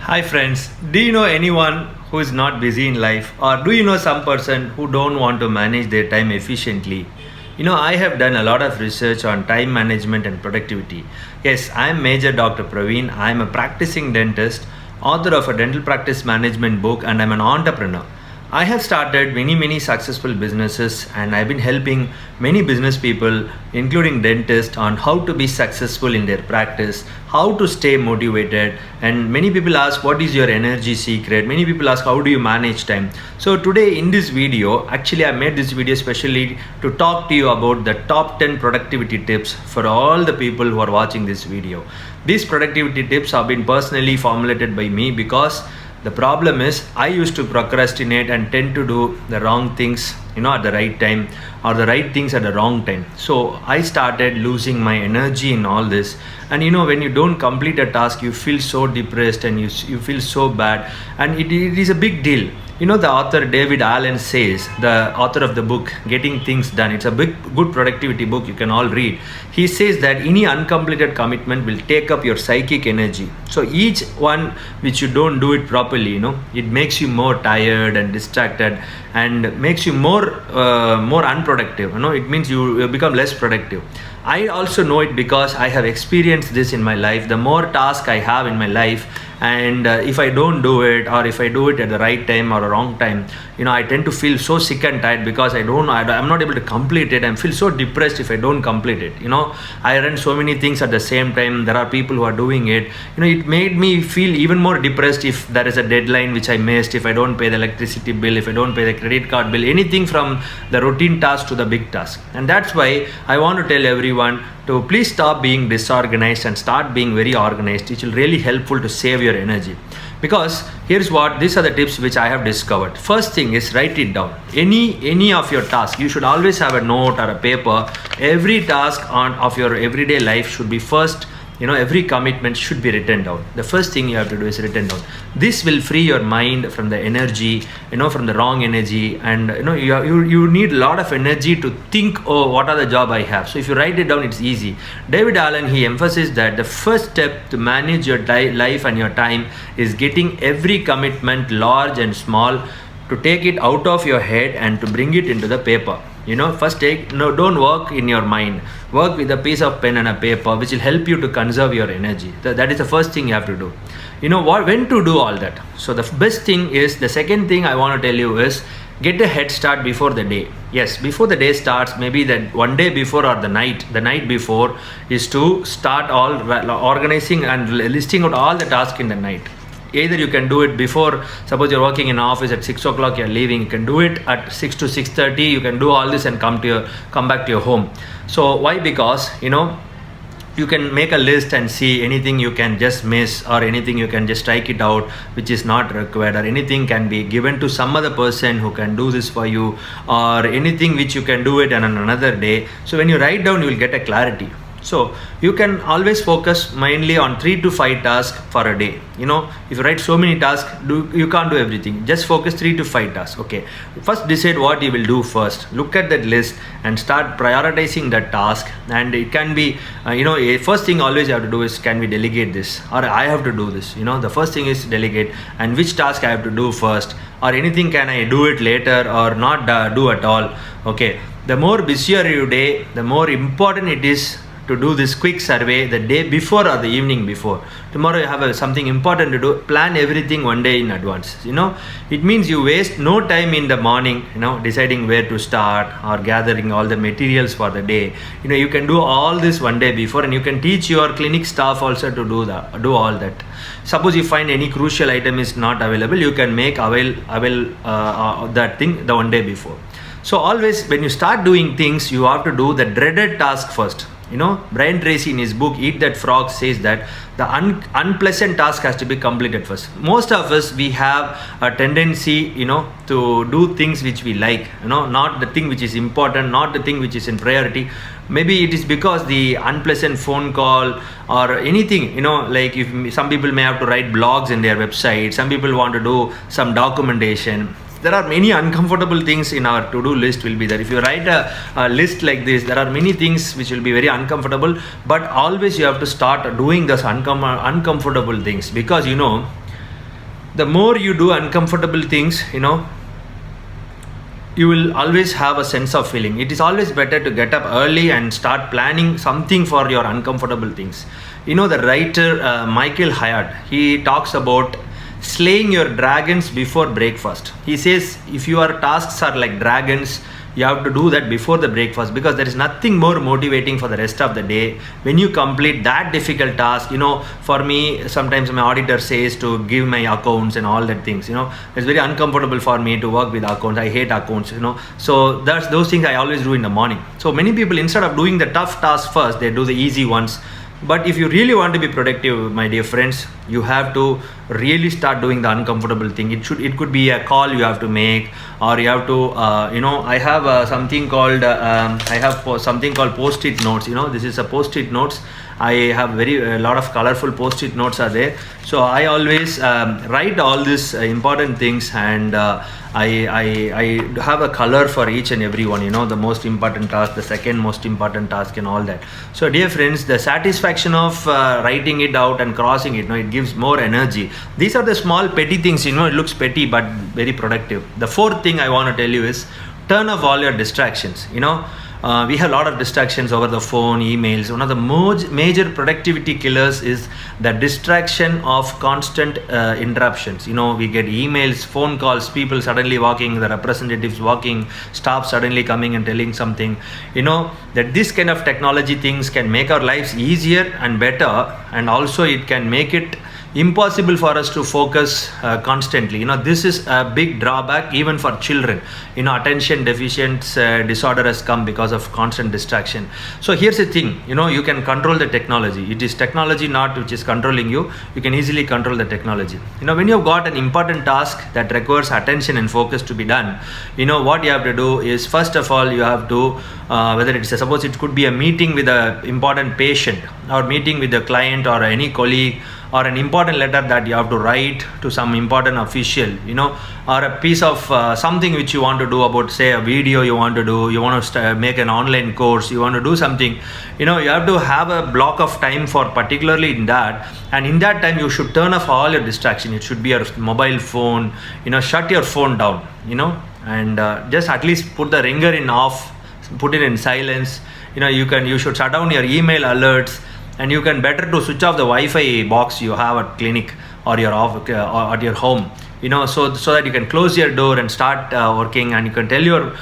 Hi friends, do you know anyone who is not busy in life, or do you know some person who don't want to manage their time efficiently? I have done a lot of research on time management and productivity. Yes, I am Major Dr. Pravin. I am a practicing dentist, author of a dental practice management book, and I'm an entrepreneur. I have started many successful businesses, and I've been helping many business people, including dentists, on how to be successful in their practice, how to stay motivated. And many people ask, what is your energy secret? Many people ask, how do you manage time? So today in this video, actually I made this video specially to talk to you about the top 10 productivity tips for all the people who are watching this video. These productivity tips have been personally formulated by me because the problem is I used to procrastinate and tend to do the wrong things, at the right time, or the right things at the wrong time. So I started losing my energy in all this. And when you don't complete a task, you feel so depressed and you feel so bad. And it is a big deal. The author David Allen says, the author of the book Getting Things Done, it's a good productivity book you can all read. He says that any uncompleted commitment will take up your psychic energy. So each one which you don't do it properly, it makes you more tired and distracted and makes you more unproductive. It means you become less productive. I also know it because I have experienced this in my life. The more tasks I have in my life, and if I don't do it, or if I do it at the right time or a wrong time, I tend to feel so sick and tired because I'm not able to complete it. I feel so depressed if I don't complete it. I run so many things at the same time. There are people who are doing it. It made me feel even more depressed if there is a deadline which I missed, if I don't pay the electricity bill, if I don't pay the credit card bill, anything from the routine task to the big task. And that's why I want to tell everyone to please stop being disorganized and start being very organized. It will really helpful to save your energy. Because these are the tips which I have discovered. First thing is, write it down. Any of your tasks, you should always have a note or a paper. Every task of your everyday life should be first. Every commitment should be written down. The first thing you have to do is written down. This will free your mind from the energy, from the wrong energy. And you need a lot of energy to think, what are the job I have. So if you write it down, it's easy. David Allen, he emphasizes that the first step to manage your life and your time is getting every commitment, large and small, to take it out of your head and to bring it into the paper. First don't work in your mind. Work with a piece of pen and a paper, which will help you to conserve your energy. That is the first thing you have to do. When to do all that. So the best thing is, the second thing I want to tell you is, get a head start before the day. Yes, before the day starts, maybe that one day before or the night before, is to start all organizing and listing out all the tasks in the night. Either you can do it before, suppose you're working in an office at 6 o'clock, you're leaving, you can do it at 6 to 6:30, you can do all this and come back to your home. So why? Because you can make a list and see anything you can just miss, or anything you can just strike it out which is not required, or anything can be given to some other person who can do this for you, or anything which you can do it on another day. So when you write down, you will get a clarity. So you can always focus mainly on 3 to 5 tasks for a day. If you write so many tasks, you can't do everything. Just focus 3 to 5 tasks. Okay. First decide what you will do first. Look at that list and start prioritizing that task. And it can be, first thing always you have to do is, can we delegate this? Or I have to do this. The first thing is delegate, and which task I have to do first, or anything can I do it later or not do at all. Okay. The more busier your day, the more important it is to do this quick survey the day before or the evening before. Tomorrow you have something important to do, plan everything one day in advance. It means you waste no time in the morning, deciding where to start or gathering all the materials for the day. You can do all this one day before, and you can teach your clinic staff also to do all that. Suppose you find any crucial item is not available, you can make that thing the one day before. So always when you start doing things, you have to do the dreaded task first. Brian Tracy in his book Eat That Frog says that the unpleasant task has to be completed first. Most of us, we have a tendency, to do things which we like, not the thing which is important, not the thing which is in priority. Maybe it is because the unpleasant phone call or anything, like if some people may have to write blogs in their website, some people want to do some documentation. There are many uncomfortable things in our to-do list will be there. If you write a list like this, there are many things which will be very uncomfortable, but always you have to start doing those uncomfortable things, because The more you do uncomfortable things, you will always have a sense of feeling. It is always better to get up early and start planning something for your uncomfortable things. The writer Michael Hyatt, he talks about slaying your dragons before breakfast. He says if your tasks are like dragons, you have to do that before the breakfast, because there is nothing more motivating for the rest of the day when you complete that difficult task. For me, sometimes my auditor says to give my accounts and all that things. It's very uncomfortable for me to work with accounts. I hate accounts. So that's those things I always do in the morning. So many people, instead of doing the tough tasks first, they do the easy ones. But if you really want to be productive, my dear friends, you have to really start doing the uncomfortable thing. It could be a call you have to make, or you have to I have something called postit notes. This is a postit notes. I have a lot of colorful post-it notes are there. So I always write all these important things, and I have a color for each and every one. The most important task, the second most important task, and all that. So dear friends, the satisfaction of writing it out and crossing it, it gives more energy. These are the small petty things. It looks petty but very productive. The fourth thing I want to tell you is turn off all your distractions. We have a lot of distractions over the phone, emails. One of the major productivity killers is the distraction of constant interruptions. We get emails, phone calls, people suddenly walking, the representatives walking, staff suddenly coming and telling something. That this kind of technology things can make our lives easier and better, and also it can make it impossible for us to focus constantly. This is a big drawback even for children. Attention deficient disorder has come because of constant distraction. So here's the thing, you can control the technology. It is technology not which is controlling you. You can easily control the technology. When you've got an important task that requires attention and focus to be done, what you have to do is, first of all, you have to whether it's suppose it could be a meeting with an important patient, or meeting with a client or any colleague, or an important letter that you have to write to some important official, or a piece of something which you want to do about, say, a video you want to do, you want to make an online course, you want to do something, you have to have a block of time for particularly in that. And in that time, you should turn off all your distraction. It should be your mobile phone, shut your phone down, and just at least put the ringer in off, put it in silence. You should shut down your email alerts. And you can better to switch off the Wi-Fi box you have at clinic or your or at your home, so that you can close your door and start working. And you can tell your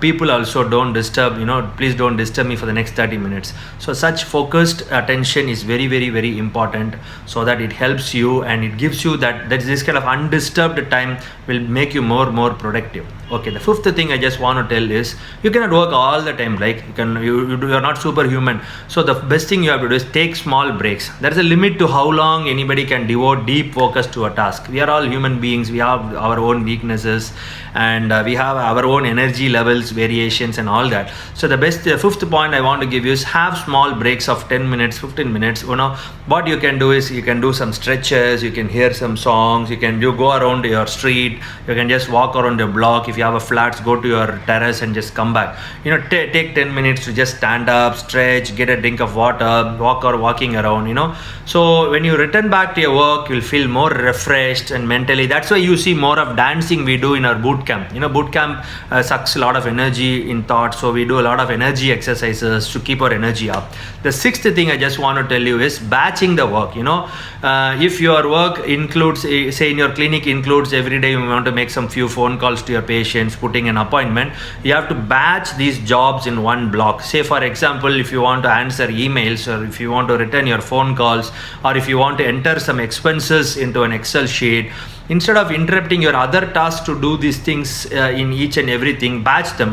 people also, don't disturb, please don't disturb me for the next 30 minutes. So such focused attention is very, very, very important, so that it helps you and it gives you that this kind of undisturbed time will make you more productive. Okay, the fifth thing I just want to tell is, you cannot work all the time. Like you're not superhuman. So the best thing you have to do is take small breaks. There is a limit to how long anybody can devote deep focus to a task. We are all human beings. We have our own weaknesses, and we have our own energy levels, variations, and all that. So the fifth point I want to give you is, have small breaks of 10 minutes, 15 minutes. What you can do is, you can do some stretches, you can hear some songs, you go around your street, you can just walk around your block. If you have a flats, go to your terrace and just come back. Take 10 minutes to just stand up, stretch, get a drink of water, walking around. So when you return back to your work, you'll feel more refreshed and mentally. That's why you see more of dancing we do in our boot camp. Boot camp sucks a lot of energy in thought, so we do a lot of energy exercises to keep our energy up. The sixth thing I just want to tell you is batching the work. If your work includes, say in your clinic includes every day you want to make some few phone calls to your patients, putting an appointment, you have to batch these jobs in one block. Say for example, if you want to answer emails, or if you want to return your phone calls, or if you want to enter some expenses into an Excel sheet, instead of interrupting your other tasks to do these things in each and everything, batch them.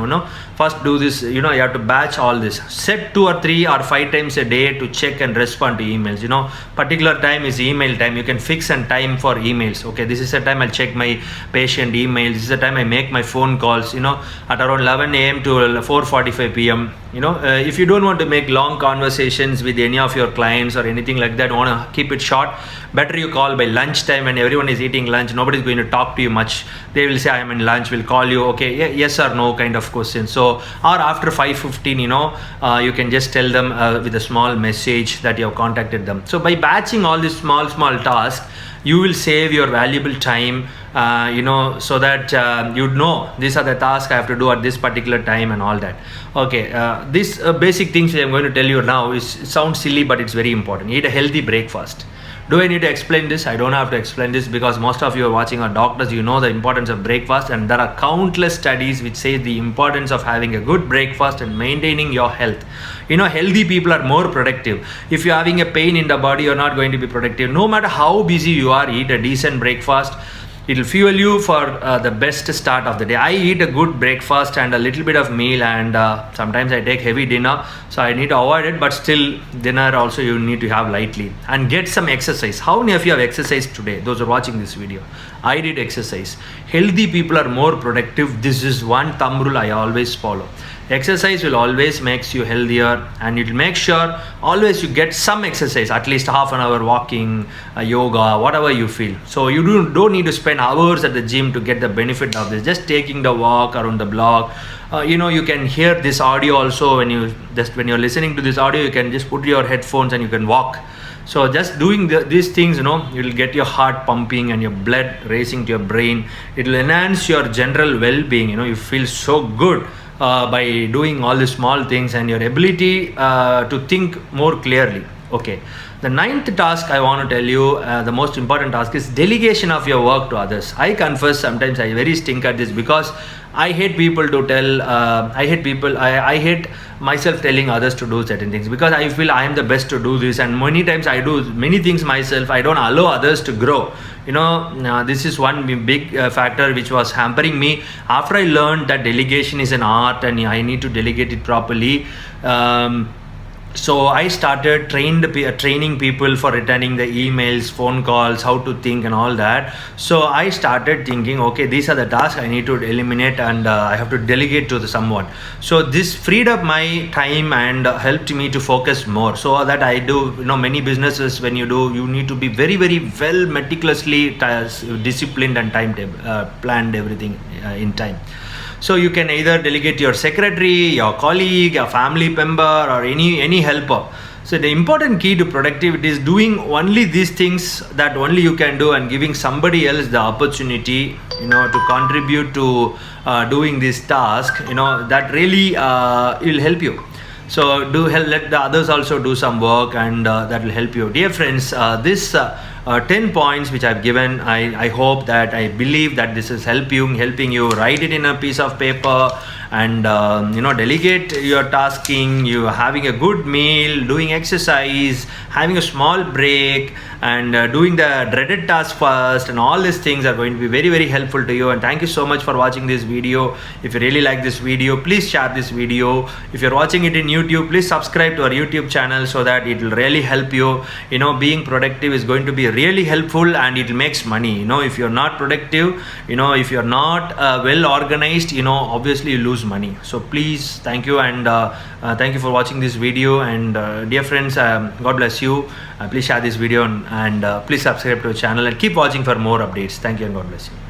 First do this, you have to batch all this. Set 2 or 3 or 5 times a day to check and respond to emails. Particular time is email time. You can fix a time for emails. Okay, this is the time I'll check my patient emails. This is the time I make my phone calls, at around 11 a.m. to 4:45 p.m. If you don't want to make long conversations with any of your clients or anything like that, want to keep it short, better you call by lunchtime when everyone is eating lunch. Nobody's going to talk to you much. They will say, I am in lunch, we'll call you. Okay, yes or no kind of question. So below, or after 5:15, you can just tell them with a small message that you have contacted them. So by batching all these small tasks, you will save your valuable time, so that these are the tasks I have to do at this particular time and all that. Okay, these basic things I'm going to tell you now it sounds silly, but it's very important. Eat a healthy breakfast. Do I need to explain this? I don't have to explain this, because most of you are watching are doctors. You know the importance of breakfast, and there are countless studies which say the importance of having a good breakfast and maintaining your health. Healthy people are more productive. If you're having a pain in the body, you're not going to be productive. No matter how busy you are, eat a decent breakfast. It will fuel you for the best start of the day. I eat a good breakfast and a little bit of meal, and sometimes I take heavy dinner, so I need to avoid it, but still dinner also you need to have lightly, and get some exercise. How many of you have exercised today? Those are watching this video. I did exercise. Healthy people are more productive. This is one thumb rule I always follow. Exercise will always makes you healthier, and it will make sure always you get some exercise, at least half an hour walking, yoga, whatever you feel. So you don't need to spend hours at the gym to get the benefit of this. Just taking the walk around the block. You can hear this audio also when you're listening to this audio. You can just put your headphones and you can walk. So just doing these things, you'll get your heart pumping and your blood racing to your brain. It will enhance your general well-being. You feel so good by doing all these small things, and your ability to think more clearly. Okay, the ninth task I want to tell you, the most important task, is delegation of your work to others. I confess sometimes I very stink at this, because I hate people to tell. I hate myself telling others to do certain things, because I feel I am the best to do this, and many times I do many things myself. I don't allow others to grow. This is one big factor which was hampering me. After I learned that delegation is an art and I need to delegate it properly, so I started training people for returning the emails, phone calls, how to think and all that. So I started thinking, okay, these are the tasks I need to eliminate, and I have to delegate to someone. So this freed up my time and helped me to focus more. So that I do, many businesses, when you need to be very, very well meticulously disciplined and timetable, planned everything in time. So you can either delegate to your secretary, your colleague, your family member, or any helper. So the important key to productivity is doing only these things that only you can do, and giving somebody else the opportunity, to contribute to doing this task. That really will help you. So let the others also do some work, and that will help you. Dear friends, this 10 points which I've given, I hope that, I believe that this is helping you write it in a piece of paper, and delegate your tasking, you having a good meal, doing exercise, having a small break, and doing the dreaded task first, and all these things are going to be very, very helpful to you. And thank you so much for watching this video. If you really like this video, please share this video. If you're watching it in YouTube, please subscribe to our YouTube channel, so that it will really help you. Being productive is going to be really helpful, and it makes money. If you're not productive, if you're not well organized, obviously you lose money. So please, thank you, and thank you for watching this video. And dear friends, God bless you. Please share this video, and please subscribe to our channel, and keep watching for more updates. Thank you, and God bless you.